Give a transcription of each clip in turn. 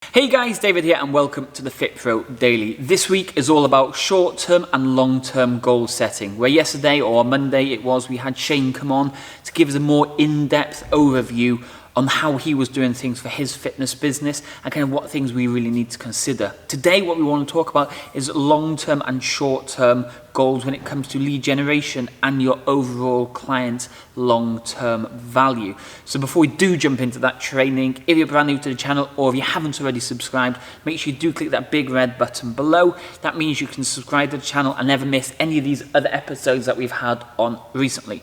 Hey guys, David here and welcome to the Fit Pro Daily. This week is all about short-term and long-term goal setting, where yesterday or Monday we had Shane come on to give us a more in-depth overview on how he was doing things for his fitness business and kind of what things we really need to consider. Today what we want to talk about is long-term and short-term goals when it comes to lead generation and your overall client long-term value. So before we do jump into that training, if you're brand new to the channel or if you haven't already subscribed, make sure you do click that big red button below. That means you can subscribe to the channel and never miss any of these other episodes that we've had on recently.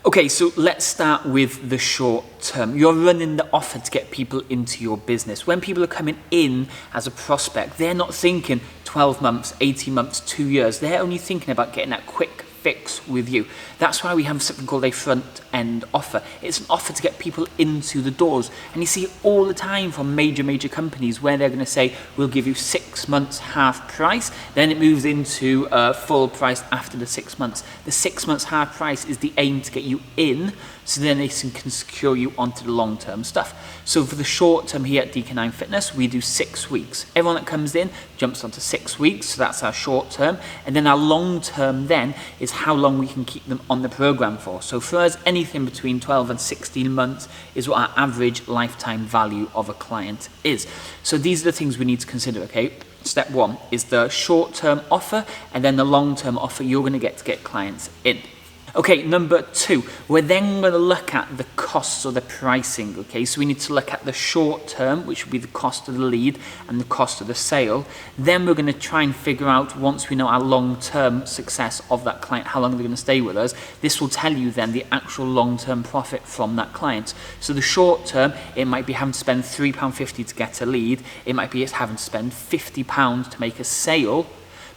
Okay, so let's start with the short term. You're running the offer to get people into your business. When people are coming in as a prospect, they're not thinking 12 months, 18 months, 2 years. They're only thinking about getting that quick fix with you. That's why we have something called a front end offer. It's an offer to get people into the doors. And you see it all the time from major companies where they're going to say, we'll give you 6 months half price. Then it moves into full price after the 6 months. The 6 months half price is the aim to get you in, so then they can secure you onto the long-term stuff. So for the short term here at DK9 Fitness, we do 6 weeks. Everyone that comes in jumps onto 6 weeks, so that's our short term. And then our long term then is how long we can keep them on the program for. So for us, anything between 12 and 16 months is what our average lifetime value of a client is. So these are the things we need to consider, okay? Step one is the short-term offer, and then the long-term offer you're going to get clients in. Okay, number two, we're then going to look at the costs or the pricing, okay? So we need to look at the short term, which would be the cost of the lead and the cost of the sale. Then we're going to try and figure out, once we know our long-term success of that client, how long they're going to stay with us, this will tell you then the actual long-term profit from that client. So the short term, it might be having to spend £3.50 to get a lead. It might be having to spend £50 to make a sale,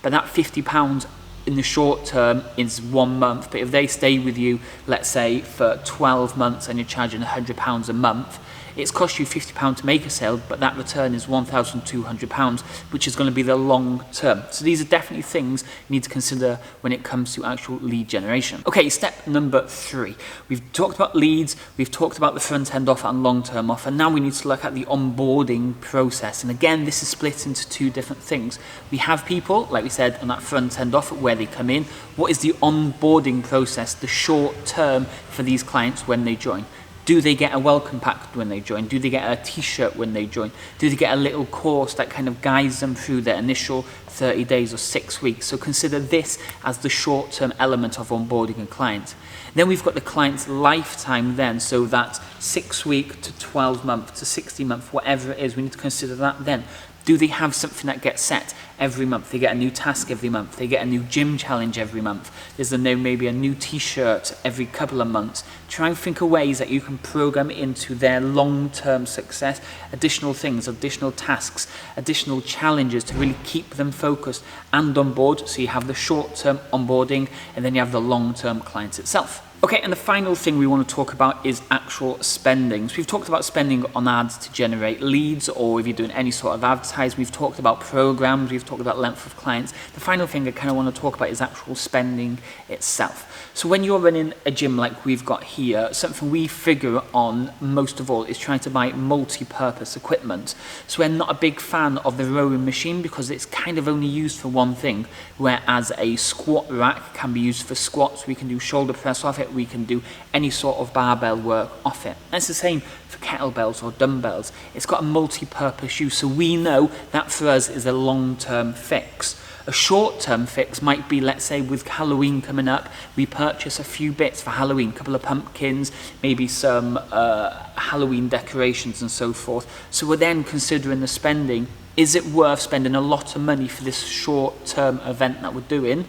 but that £50 in the short term is 1 month, but if they stay with you, let's say for 12 months and you're charging £100 a month, it's cost you £50 to make a sale, but that return is £1,200, which is going to be the long term. So these are definitely things you need to consider when it comes to actual lead generation. Okay, step number three. We've talked about leads, we've talked about the front end offer and long term offer. Now we need to look at the onboarding process. And again, this is split into two different things. We have people, like we said, on that front end offer where they come in. What is the onboarding process, the short term for these clients when they join? Do they get a welcome pack when they join? Do they get a t-shirt when they join? Do they get a little course that kind of guides them through their initial 30 days or 6 weeks? So consider this as the short-term element of onboarding a client. Then we've got the client's lifetime then, so that 6 week to 12 month to 60 month, whatever it is, we need to consider that then. Do they have something that gets set every month? They get a new task every month. They get a new gym challenge every month. There's maybe a new t-shirt every couple of months. Try and think of ways that you can program into their long-term success, additional things, additional tasks, additional challenges to really keep them focused and on board. So you have the short-term onboarding and then you have the long-term client itself. Okay, and the final thing we want to talk about is actual spending. So we've talked about spending on ads to generate leads, or if you're doing any sort of advertising. We've talked about programs, we've talked about length of clients. The final thing I kind of want to talk about is actual spending itself. So when you're running a gym like we've got here, something we figure on most of all is trying to buy multi-purpose equipment. So we're not a big fan of the rowing machine because it's kind of only used for one thing, whereas a squat rack can be used for squats. We can do shoulder press off it, we can do any sort of barbell work off it. And it's the same for kettlebells or dumbbells. It's got a multi-purpose use, so we know that for us is a long-term fix. A short-term fix might be, let's say with Halloween coming up, we purchase a few bits for Halloween, a couple of pumpkins, maybe some Halloween decorations and so forth. So we're then considering the spending. Is it worth spending a lot of money for this short-term event that we're doing?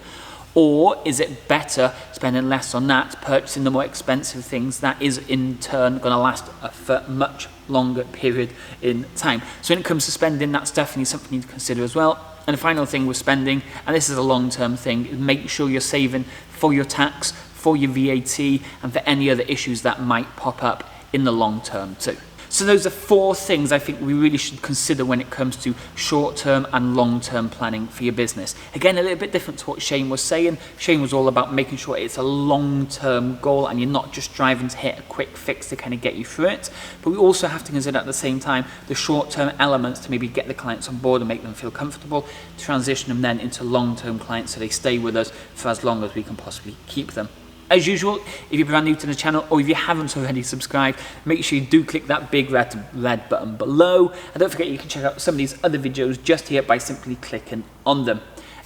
Or is it better spending less on that, purchasing the more expensive things that is in turn going to last for a much longer period in time? So when it comes to spending, that's definitely something you need to consider as well. And the final thing with spending, and this is a long-term thing, is make sure you're saving for your tax, for your VAT, and for any other issues that might pop up in the long term too. So those are 4 things I think we really should consider when it comes to short-term and long-term planning for your business. Again, a little bit different to what Shane was saying. Shane was all about making sure it's a long-term goal and you're not just driving to hit a quick fix to kind of get you through it. But we also have to consider at the same time the short-term elements to maybe get the clients on board and make them feel comfortable, transition them then into long-term clients so they stay with us for as long as we can possibly keep them. As usual, if you're brand new to the channel or if you haven't already subscribed, make sure you do click that big red button below. And don't forget you can check out some of these other videos just here by simply clicking on them.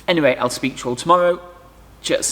Anyway, I'll speak to you all tomorrow. Cheers.